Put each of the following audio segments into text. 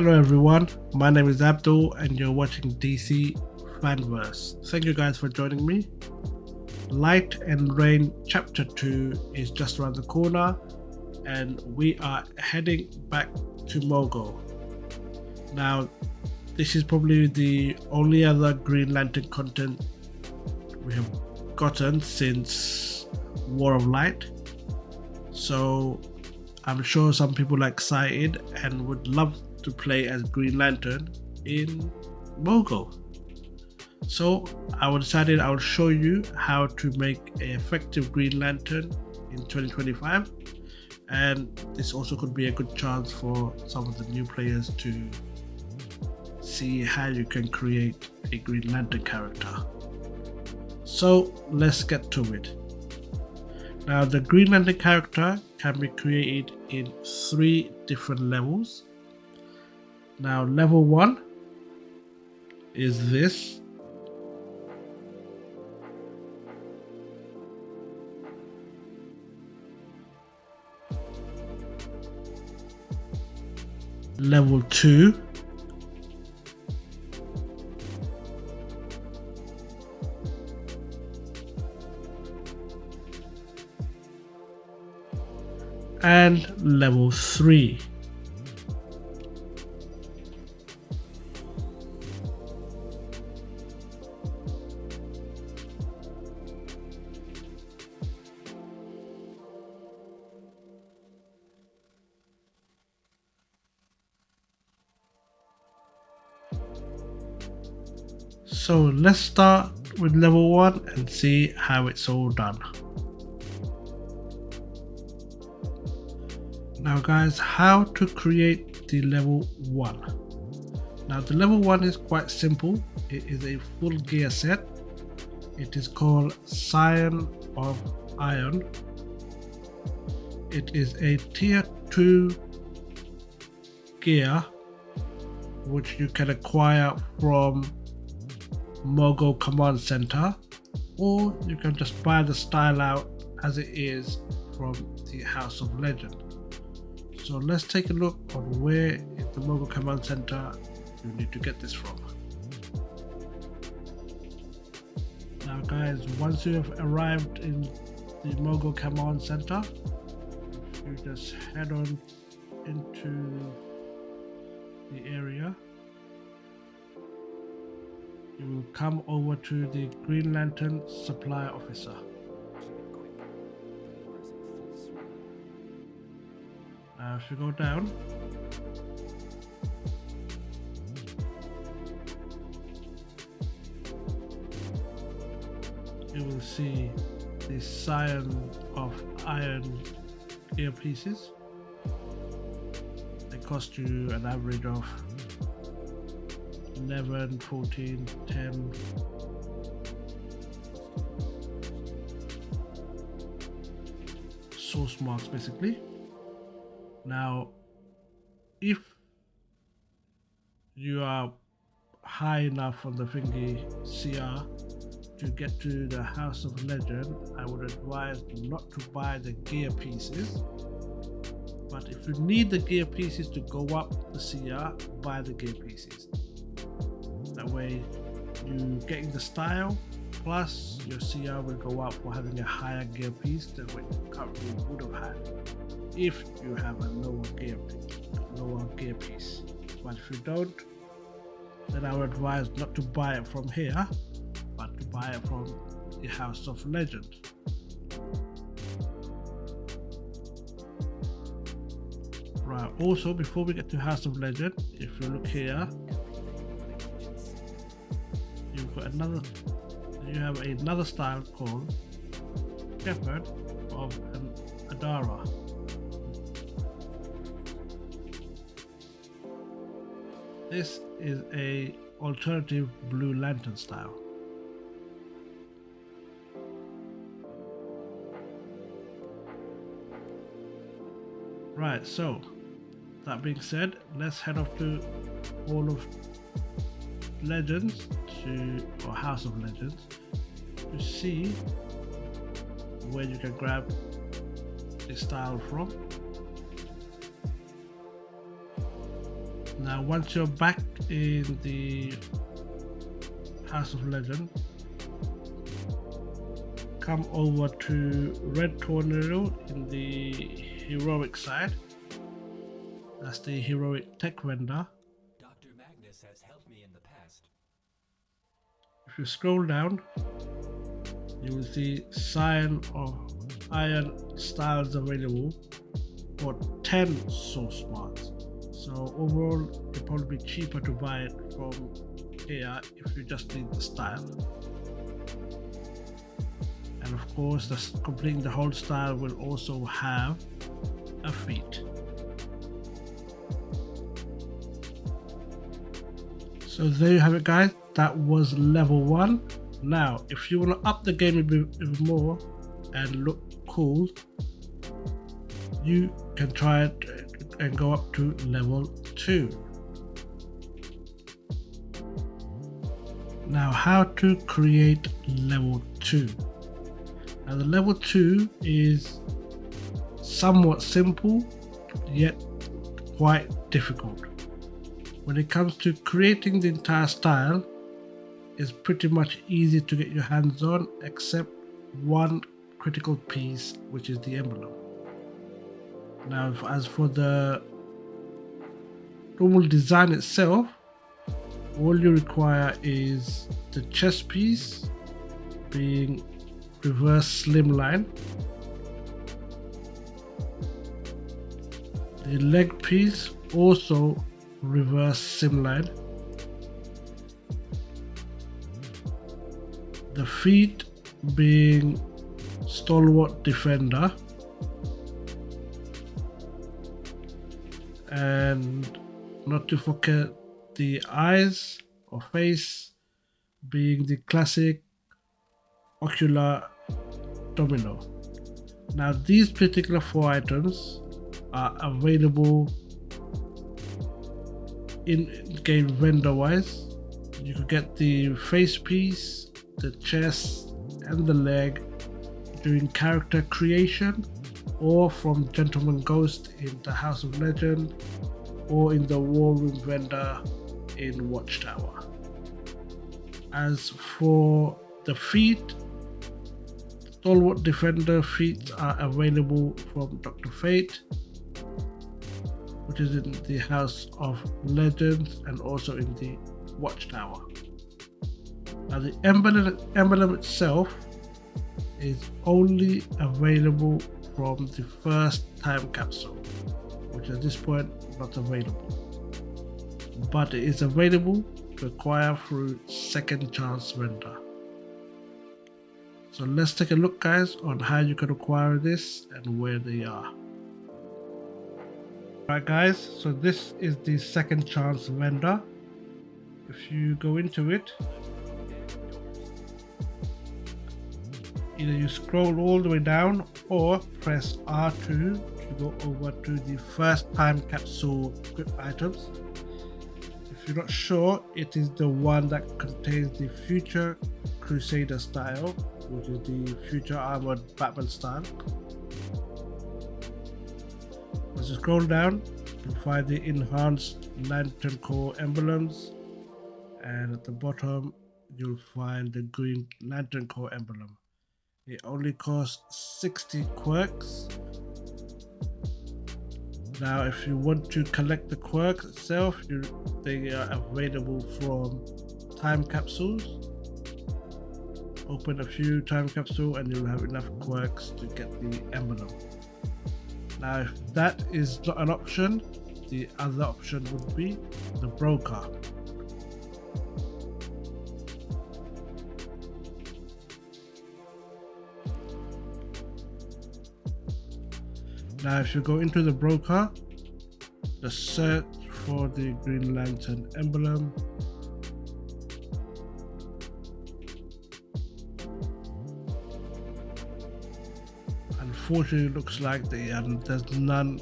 Hello everyone, my name is Abdul and you're watching DC Fanverse. Thank you guys for joining me. Light and Rain Chapter 2 is just around the corner and we are heading back to Mogo. Now, this is probably the only other Green Lantern content we have gotten since War of Light. So I'm sure some people are excited and would love to play as Green Lantern in Mogo. So I decided I will show you how to make an effective Green Lantern in 2025, and this also could be a good chance for some of the new players to see how you can create a Green Lantern character. So let's get to it. Now the Green Lantern character can be created in 3 different levels. Now level 1 is this. Level 2 and level 3. So let's start with level 1 and see how it's all done. Now guys, how to create the level 1. Now the level 1 is quite simple. It is a full gear set. It is called Scion of Iron. It is a tier 2 gear which you can acquire from Mogo Command Center, or you can just buy the style out as it is from the House of Legend. So let's take a look on where in the Mogo Command Center you need to get this from. Now guys, once you have arrived in the Mogo Command Center, you just head on into the area. You will come over to the Green Lantern Supply Officer. Now if you go down, you will see the Scion of Iron earpieces. They cost you an average of 11, 14, 10. Source marks basically. Now, if you are high enough on the thingy CR to get to the House of Legend, I would advise not to buy the gear pieces. But if you need the gear pieces to go up the CR, buy the gear pieces. That way you getting the style plus your CR will go up for having a higher gear piece than what you currently would have had if you have a lower gear piece. But if you don't, then I would advise not to buy it from here, but to buy it from the House of Legend. Right, also before we get to House of Legend, if you look here, you have another style called Shepherd of Adara. This is a alternative Blue Lantern style. Right, so that being said, let's head off to Hall of Legends or House of Legends to see where you can grab this style from. Now once you're back in the House of Legend, come over to Red Tornado in the heroic side. That's the heroic tech vendor. Dr. Magnus has helped me in the past. If you scroll down, you will see Cyan or Iron styles available for 10 source parts. So overall, it'll probably be cheaper to buy it from here if you just need the style. And of course, completing the whole style will also have a feat. So there you have it, guys. That was level 1. Now, if you want to up the game a bit even more and look cool, you can try it and go up to level 2. Now, how to create level 2. Now, the level 2 is somewhat simple, yet quite difficult. When it comes to creating the entire style, it's pretty much easy to get your hands on, except one critical piece, which is the emblem. Now, as for the normal design itself, all you require is the chest piece being reverse slimline, the leg piece also reverse slimline, the feet being stalwart defender, and not to forget the eyes or face being the classic ocular domino. Now these particular 4 items are available in-game vendor wise. You could get the face piece, the chest and the leg during character creation, or from Gentleman Ghost in the House of Legend, or in the War Room vendor in Watchtower. As for the feet, Stalwart Defender feats are available from Dr. Fate, which is in the House of Legends and also in the Watchtower. Now the emblem itself is only available from the first time capsule, which at this point not available, but it is available to acquire through second chance vendor. So let's take a look, guys, on how you can acquire this and where they are. Alright guys, so this is the second chance vendor. If you go into it, either you scroll all the way down or press R2 to go over to the first time capsule equip items. If you're not sure, it is the one that contains the future Crusader style, which is the future armored Batman style. As you scroll down, you'll find the enhanced Lantern Core emblems, and at the bottom you'll find the green Lantern Core emblem. It only costs 60 quirks. Now if you want to collect the quirks itself, they are available from time capsules. Open a few time capsules and you'll have enough quirks to get the emblem. Now if that is not an option, the other option would be the broker. Now if you go into the broker, just search for the Green Lantern emblem. Unfortunately, it looks like there's none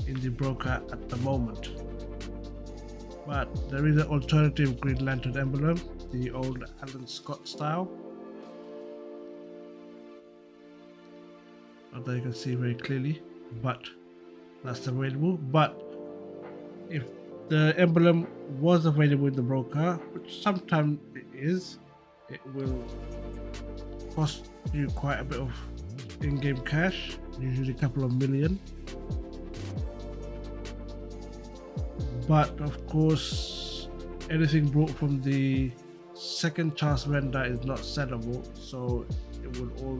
in the broker at the moment. But there is an alternative Green Lantern emblem, the old Alan Scott style. Not that you can see very clearly, but that's available. But if The emblem was available in the broker, which sometimes it is. It will cost you quite a bit of in-game cash, usually a couple of million. But of course, anything brought from the second chance vendor is not sellable, so it will all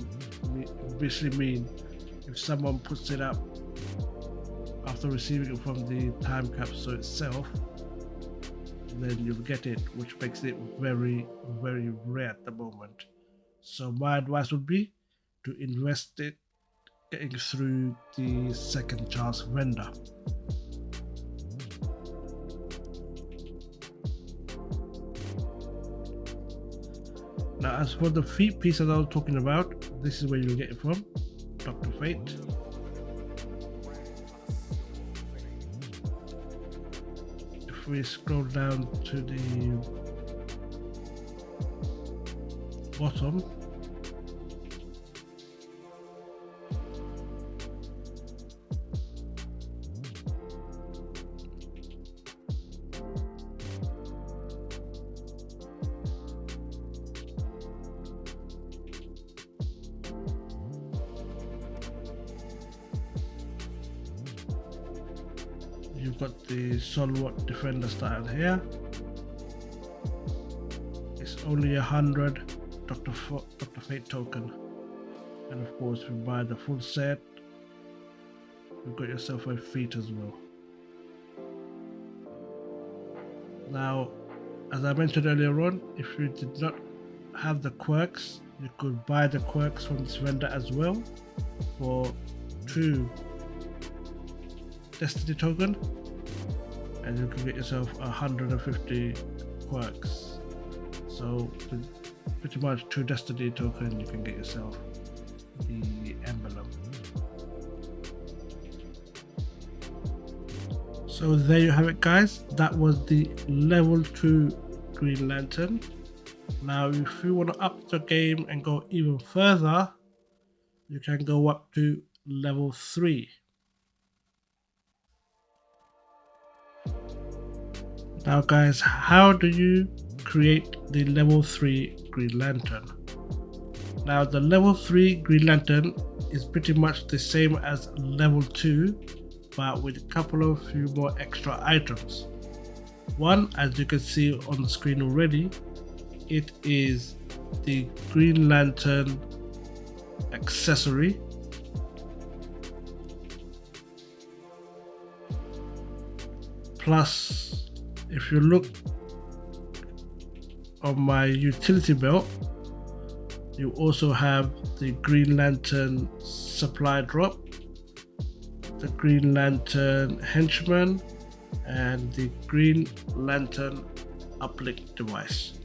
obviously mean if someone puts it up after receiving it from the time capsule itself, then you'll get it, which makes it very, very rare at the moment. So my advice would be to invest it getting through the second chance vendor. Now, as for the feet piece that I was talking about, this is where you'll get it from, Dr. Fate. If we scroll down to the bottom, you've got the Solwat Defender style here. It's only 100 Dr. Fate token, and of course if you buy the full set, you've got yourself a feat as well. Now, as I mentioned earlier on, if you did not have the quirks, you could buy the quirks from this vendor as well for 2 Destiny token, and you can get yourself 150 quirks. So with pretty much 2 Destiny token, you can get yourself the emblem. So there you have it, guys. That was the level 2 Green Lantern. Now if you want to up the game and go even further, you can go up to level 3. Now guys, how do you create the level 3 Green Lantern? Now the level 3 Green Lantern is pretty much the same as level 2, but with a couple of few more extra items. One, as you can see on the screen already, it is the Green Lantern accessory. Plus, if you look on my utility belt, you also have the Green Lantern supply drop, the Green Lantern henchman, and the Green Lantern uplink device.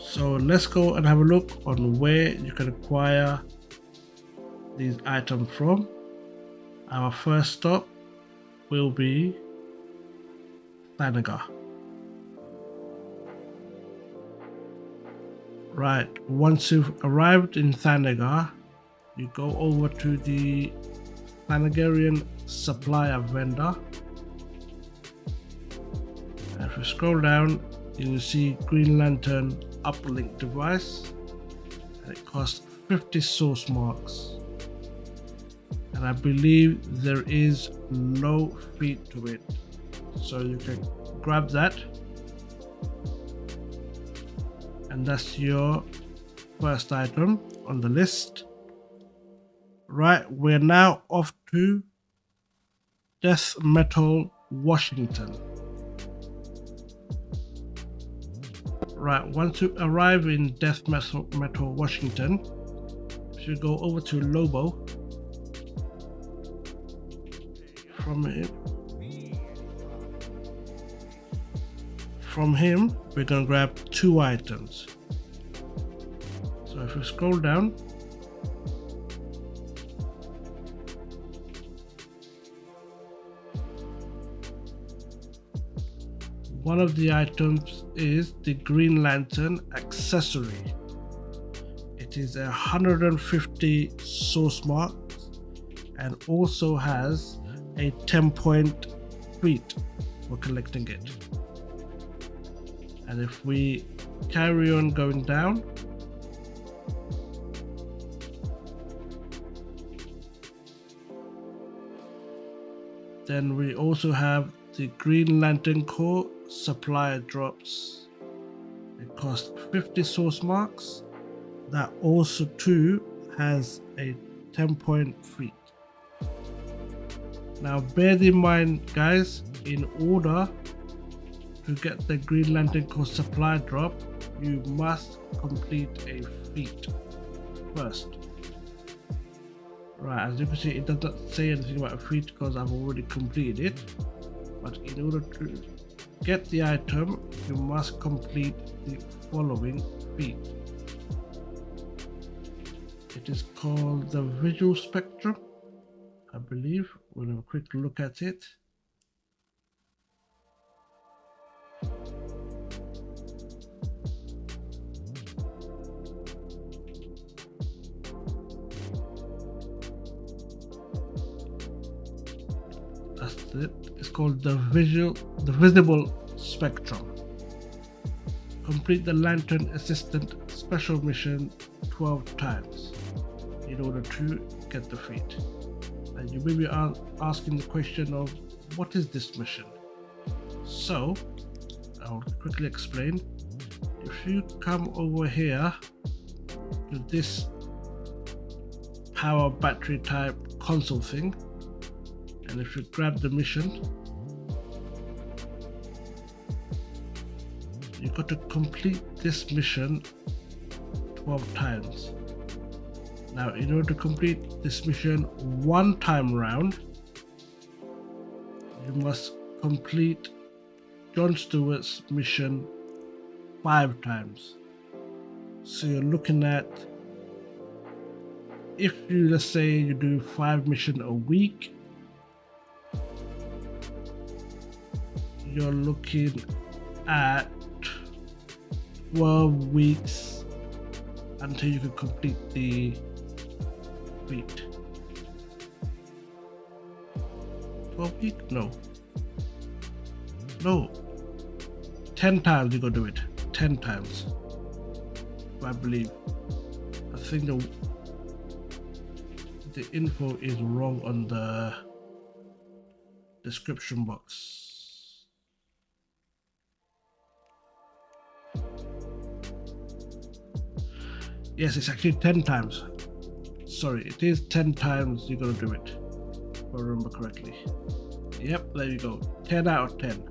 So let's go and have a look on where you can acquire these items from. Our first stop will be Thanagar. Right, once you've arrived in Thanagar, you go over to the Thanagarian supplier vendor. And if you scroll down, you will see Green Lantern uplink device, and it costs 50 source marks. And I believe there is no fee to it, so you can grab that, and that's your first item on the list. Right, we're now off to Death Metal Washington. Right, once you arrive in Death Metal Washington, if you go over to Lobo, from him we're going to grab 2 items. So if you scroll down, one of the items is the Green Lantern accessory. It is 150 source marks and also has a 10-point feat for collecting it. And if we carry on going down, then we also have the Green Lantern Corps supplier drops. It costs 50 source marks. That also too has a 10-point feat. Now bear in mind, guys, in order to get the Green Lantern Corps supply drop, you must complete a feat first. Right, as you can see, it does not say anything about a feat because I've already completed it. But in order to get the item, you must complete the following feat. It is called the Visual Spectrum, I believe. We'll have a quick look at it. That's it. It's called the Visible Spectrum. Complete the Lantern Assistant special mission 12 times in order to get the feat. And you may be asking the question of, what is this mission? So I'll quickly explain. If you come over here to this power battery type console thing, and if you grab the mission, you've got to complete this mission 12 times. Now, in order to complete this mission one time round, you must complete John Stewart's mission 5 times. So you're looking at, if you, let's say you do 5 missions a week, you're looking at 12 weeks until you can complete the feat. 12 weeks? No. 10 times you gotta do it. 10 times. I believe. I think the info is wrong on the description box. Yes, it's actually 10 times. Sorry, it is 10 times you gotta do it, if I remember correctly. Yep, there you go. 10 out of 10.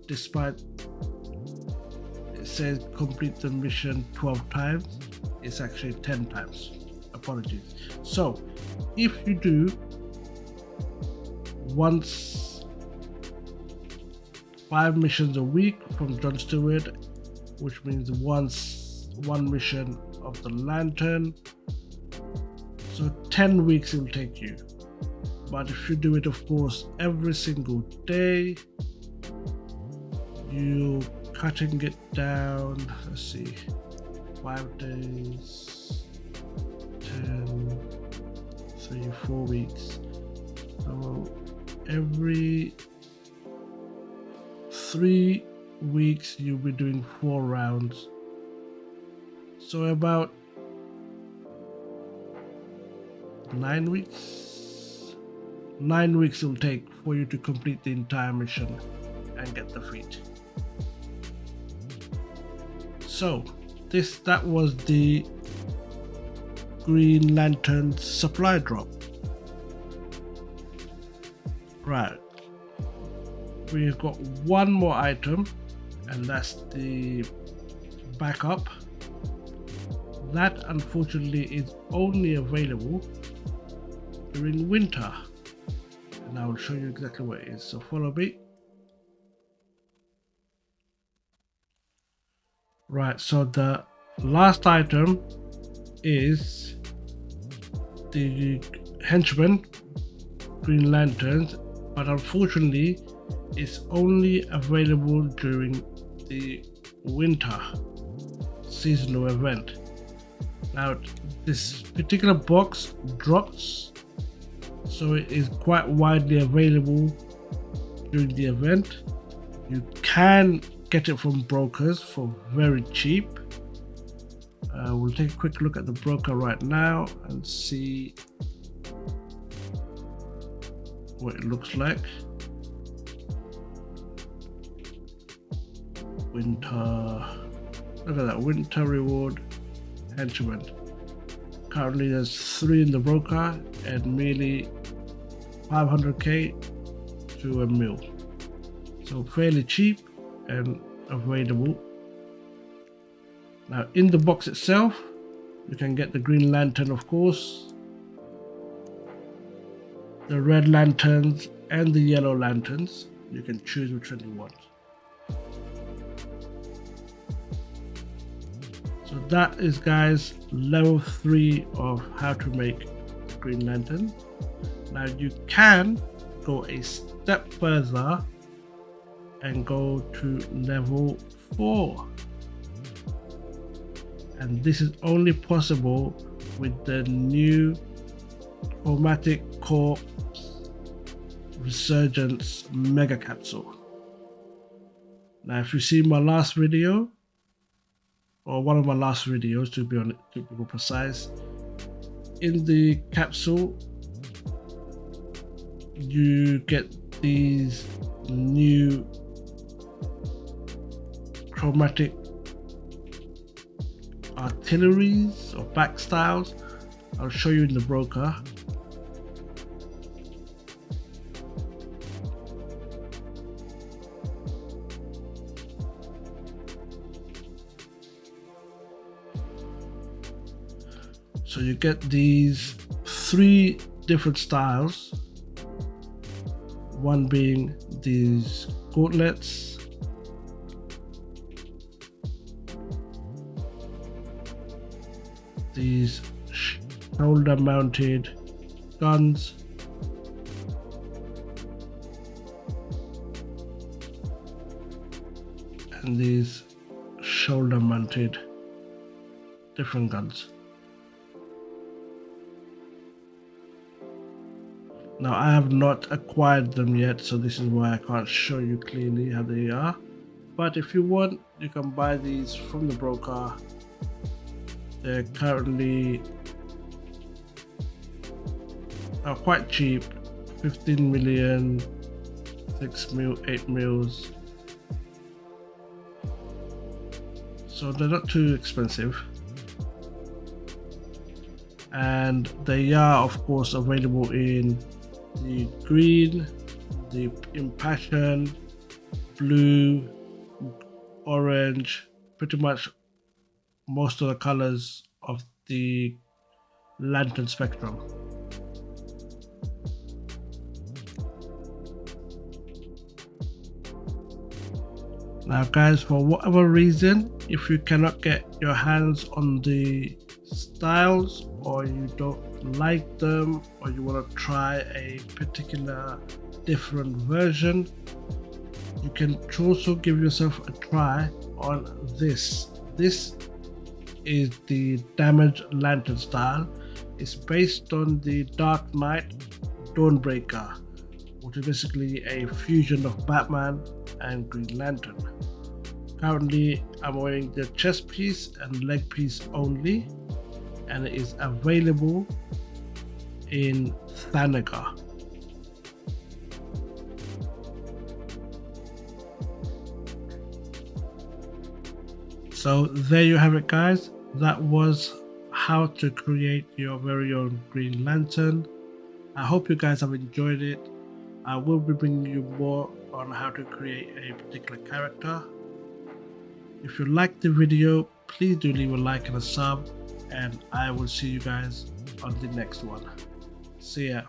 Despite it says complete the mission 12 times, it's actually 10 times. Apologies. So, if you do once 5 missions a week from John Stewart, which means one mission of the Lantern, so 10 weeks it will take you. But if you do it, of course, every single day, you cutting it down, let's see, 5 days, 10, 3, 4 weeks, so every 3 weeks you'll be doing 4 rounds. So about 9 weeks. 9 weeks it will take for you to complete the entire mission and get the feat. So that was the Green Lantern supply drop. Right. We've got one more item, and that's the backup. That unfortunately is only available during winter, and I will show you exactly what it is. So follow me. Right, so the last item is the henchman Green Lanterns, but unfortunately it's only available during the winter seasonal event. Now this particular box drops so it is quite widely available during the event. You can get it from brokers for very cheap. We'll take a quick look at the broker right now and see what it looks like. Winter, look at that, winter reward henchman. Currently there's 3 in the broker and merely 500k to $1 million. So fairly cheap and available. Now in the box itself, you can get the Green Lantern, of course, the Red Lanterns and the Yellow Lanterns. You can choose which one you want. So that is, guys, level 3 of how to make the Green Lantern. Now you can go a step further and go to level 4. And this is only possible with the new Chromatic Corps Resurgence Mega Capsule. Now if you see my last video, or one of my last videos to be more precise, in the capsule you get these new chromatic artilleries or back styles. I'll show you in the broker. So you get these 3 different styles, one being these gauntlets, these shoulder mounted guns, and these shoulder mounted different guns. Now I have not acquired them yet, so this is why I can't show you clearly how they are. But if you want, you can buy these from the broker. They're currently quite cheap, 15 million, 6 mil, 8 mils. So they're not too expensive. And they are, of course, available in the green, the impassioned, blue, orange, pretty much most of the colors of the lantern spectrum. Now guys, for whatever reason, if you cannot get your hands on the styles, or you don't like them, or you want to try a particular different version, you can also give yourself a try on this. This is the Damage Lantern style. It's based on the Dark Knight Dawnbreaker, which is basically a fusion of Batman and Green Lantern. Currently I'm wearing the chest piece and leg piece only, and it is available in Thanagar. So there you have it, guys. That was how to create your very own Green Lantern. I hope you guys have enjoyed it. I will be bringing you more on how to create a particular character. If you liked the video, please do leave a like and a sub, and I will see you guys on the next one. See ya.